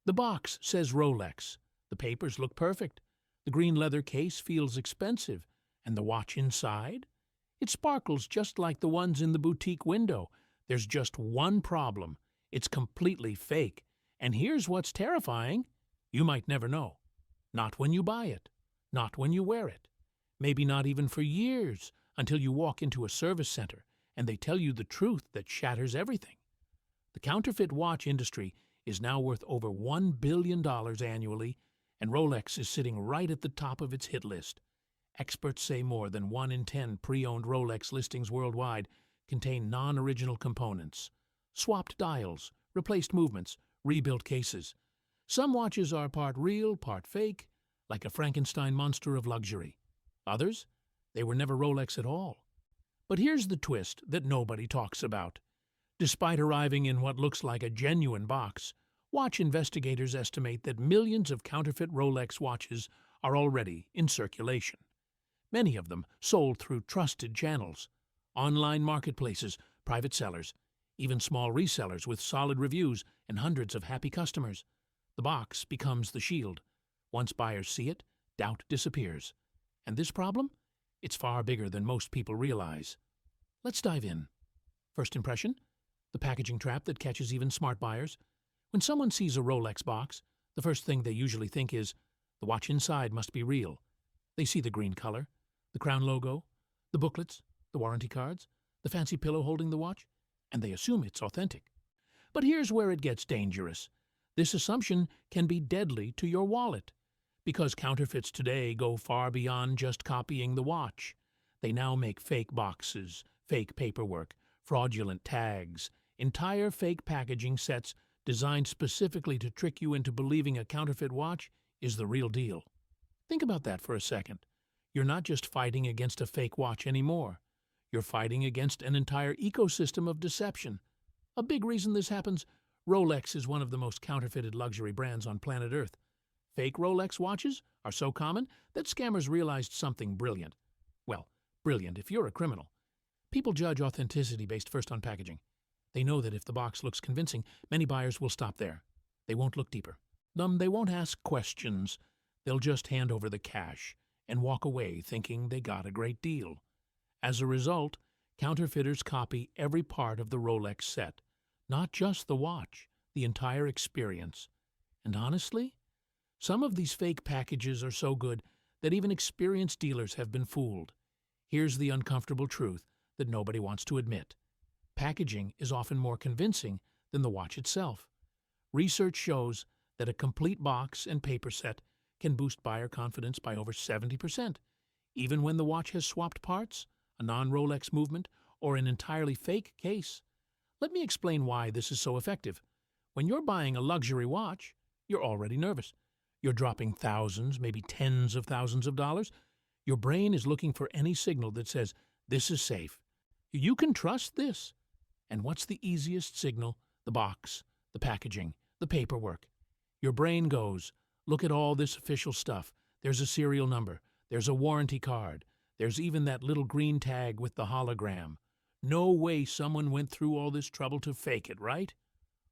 The box says Rolex. The papers look perfect. The green leather case feels expensive. And the watch inside? It sparkles just like the ones in the boutique window. There's just one problem. It's completely fake. And here's what's terrifying. You might never know. Not when you buy it. Not when you wear it. Maybe not even for years, until you walk into a service center and they tell you the truth that shatters everything. The counterfeit watch industry is now worth over $1 billion annually, and Rolex is sitting right at the top of its hit list. Experts say more than 1 in 10 pre-owned Rolex listings worldwide contain non-original components. Swapped dials, replaced movements, rebuilt cases. Some watches are part real, part fake, like a Frankenstein monster of luxury. Others, they were never Rolex at all. But here's the twist that nobody talks about. Despite arriving in what looks like a genuine box, watch investigators estimate that millions of counterfeit Rolex watches are already in circulation. Many of them sold through trusted channels, online marketplaces, private sellers, even small resellers with solid reviews and hundreds of happy customers. The box becomes the shield. Once buyers see it, doubt disappears. And this problem? It's far bigger than most people realize. Let's dive in. First impression? The packaging trap that catches even smart buyers. When someone sees a Rolex box, the first thing they usually think is, the watch inside must be real. They see the green color, the crown logo, the booklets, the warranty cards, the fancy pillow holding the watch, and they assume it's authentic. But here's where it gets dangerous. This assumption can be deadly to your wallet, because counterfeits today go far beyond just copying the watch. They now make fake boxes, fake paperwork, fraudulent tags, entire fake packaging sets designed specifically to trick you into believing a counterfeit watch is the real deal. Think about that for a second. You're not just fighting against a fake watch anymore. You're fighting against an entire ecosystem of deception. A big reason this happens, Rolex is one of the most counterfeited luxury brands on planet Earth. Fake Rolex watches are so common that scammers realized something brilliant. Well, brilliant if you're a criminal. People judge authenticity based first on packaging. They know that if the box looks convincing, many buyers will stop there. They won't look deeper. They won't ask questions. They'll just hand over the cash and walk away thinking they got a great deal. As a result, counterfeiters copy every part of the Rolex set, not just the watch, the entire experience. And honestly, some of these fake packages are so good that even experienced dealers have been fooled. Here's the uncomfortable truth that nobody wants to admit. Packaging is often more convincing than the watch itself. Research shows that a complete box and paper set can boost buyer confidence by over 70%, even when the watch has swapped parts, a non-Rolex movement, or an entirely fake case. Let me explain why this is so effective. When you're buying a luxury watch, you're already nervous. You're dropping thousands, maybe tens of thousands of dollars. Your brain is looking for any signal that says, this is safe. You can trust this. And what's the easiest signal? The box, the packaging, the paperwork. Your brain goes, look at all this official stuff. There's a serial number. There's a warranty card. There's even that little green tag with the hologram. No way someone went through all this trouble to fake it, right?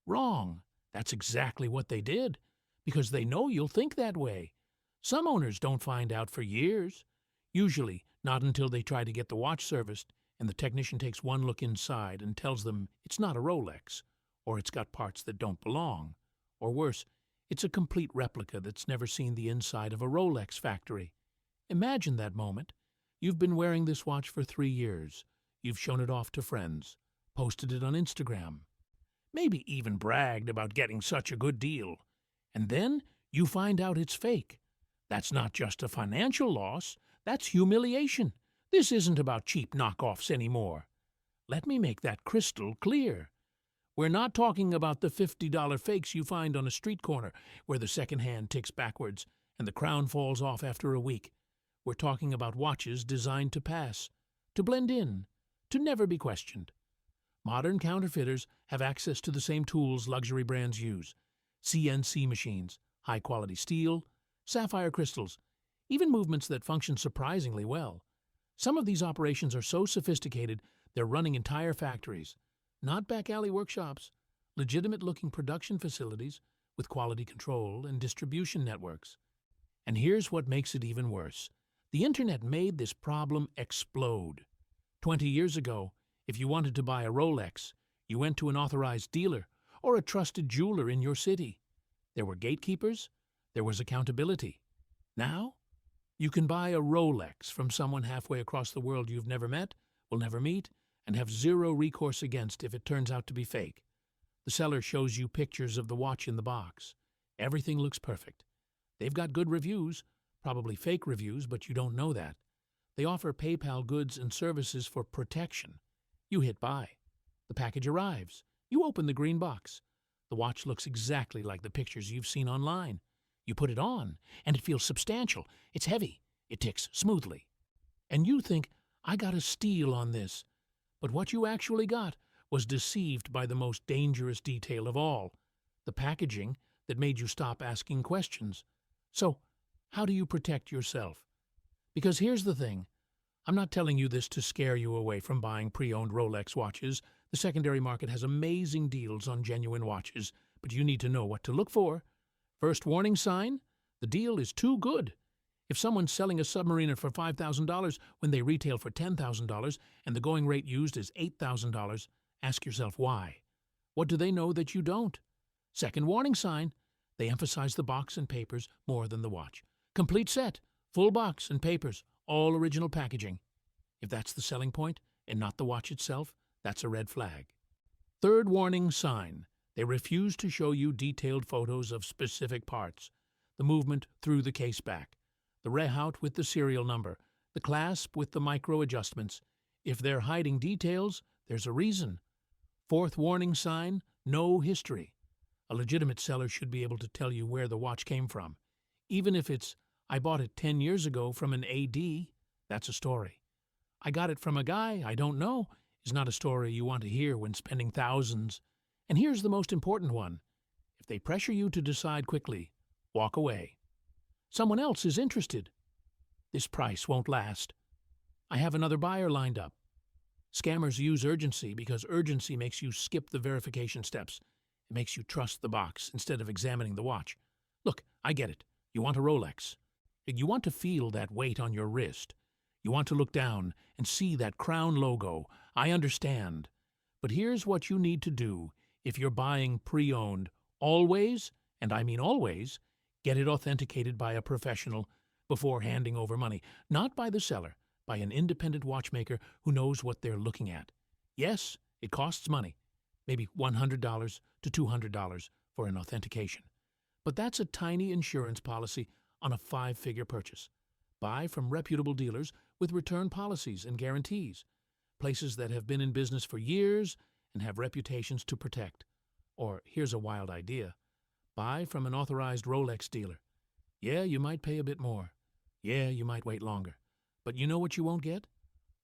Wrong. That's exactly what they did, because they know you'll think that way. Some owners don't find out for years. Usually not until they try to get the watch serviced and the technician takes one look inside and tells them it's not a Rolex, or it's got parts that don't belong, or worse, it's a complete replica that's never seen the inside of a Rolex factory. Imagine that moment. You've been wearing this watch for 3 years. You've shown it off to friends, posted it on Instagram, maybe even bragged about getting such a good deal. And then you find out it's fake. That's not just a financial loss, that's humiliation. This isn't about cheap knockoffs anymore. Let me make that crystal clear. We're not talking about the $50 fakes you find on a street corner where the second hand ticks backwards and the crown falls off after a week. We're talking about watches designed to pass, to blend in, to never be questioned. Modern counterfeiters have access to the same tools luxury brands use. CNC machines, high-quality steel, sapphire crystals, even movements that function surprisingly well. Some of these operations are so sophisticated they're running entire factories, not back alley workshops, legitimate-looking production facilities with quality control and distribution networks. And here's what makes it even worse. The internet made this problem explode. 20 years ago, if you wanted to buy a Rolex, you went to an authorized dealer or a trusted jeweler in your city. There were gatekeepers, there was accountability. Now, you can buy a Rolex from someone halfway across the world you've never met, will never meet, and have zero recourse against if it turns out to be fake. The seller shows you pictures of the watch in the box. Everything looks perfect. They've got good reviews, probably fake reviews, but you don't know that. They offer PayPal goods and services for protection. You hit buy. The package arrives. You open the green box. The watch looks exactly like the pictures you've seen online. You put it on, and it feels substantial. It's heavy. It ticks smoothly. And you think, I got a steal on this. But what you actually got was deceived by the most dangerous detail of all, the packaging that made you stop asking questions. So, how do you protect yourself? Because here's the thing. I'm not telling you this to scare you away from buying pre-owned Rolex watches. The secondary market has amazing deals on genuine watches, but you need to know what to look for. First warning sign, the deal is too good. If someone's selling a Submariner for $5,000 when they retail for $10,000 and the going rate used is $8,000, ask yourself why. What do they know that you don't? Second warning sign, they emphasize the box and papers more than the watch. Complete set, full box and papers, all original packaging. If that's the selling point and not the watch itself, that's a red flag. Third warning sign, they refuse to show you detailed photos of specific parts, the movement through the case back, the rehaut with the serial number, the clasp with the micro adjustments. If they're hiding details, there's a reason. Fourth warning sign, no history. A legitimate seller should be able to tell you where the watch came from. Even if it's, I bought it 10 years ago from an AD, that's a story. I got it from a guy I don't know is not a story you want to hear when spending thousands. And here's the most important one. If they pressure you to decide quickly, walk away. Someone else is interested. This price won't last. I have another buyer lined up. Scammers use urgency because urgency makes you skip the verification steps. It makes you trust the box instead of examining the watch. Look, I get it. You want a Rolex. You want to feel that weight on your wrist. You want to look down and see that crown logo. I understand. But here's what you need to do if you're buying pre-owned. Always, and I mean always, get it authenticated by a professional before handing over money. Not by the seller, by an independent watchmaker who knows what they're looking at. Yes, it costs money, maybe $100 to $200 for an authentication. But that's a tiny insurance policy on a 5-figure purchase. Buy from reputable dealers with return policies and guarantees, places that have been in business for years and have reputations to protect. Or here's a wild idea. Buy from an authorized Rolex dealer. Yeah, you might pay a bit more. Yeah, you might wait longer. But you know what you won't get?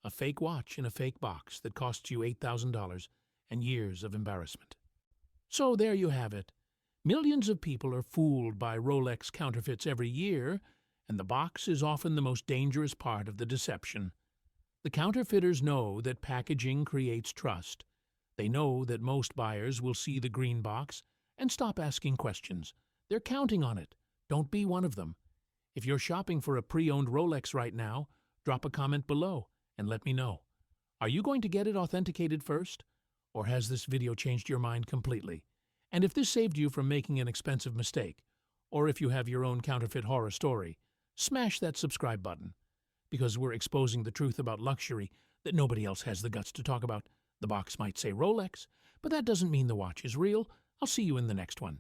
A fake watch in a fake box that costs you $8,000 and years of embarrassment. So there you have it. Millions of people are fooled by Rolex counterfeits every year, and the box is often the most dangerous part of the deception. The counterfeiters know that packaging creates trust. They know that most buyers will see the green box and stop asking questions. They're counting on it. Don't be one of them. If you're shopping for a pre-owned Rolex right now, drop a comment below and let me know. Are you going to get it authenticated first? Or has this video changed your mind completely? And if this saved you from making an expensive mistake, or if you have your own counterfeit horror story, smash that subscribe button. Because we're exposing the truth about luxury that nobody else has the guts to talk about. The box might say Rolex, but that doesn't mean the watch is real. I'll see you in the next one.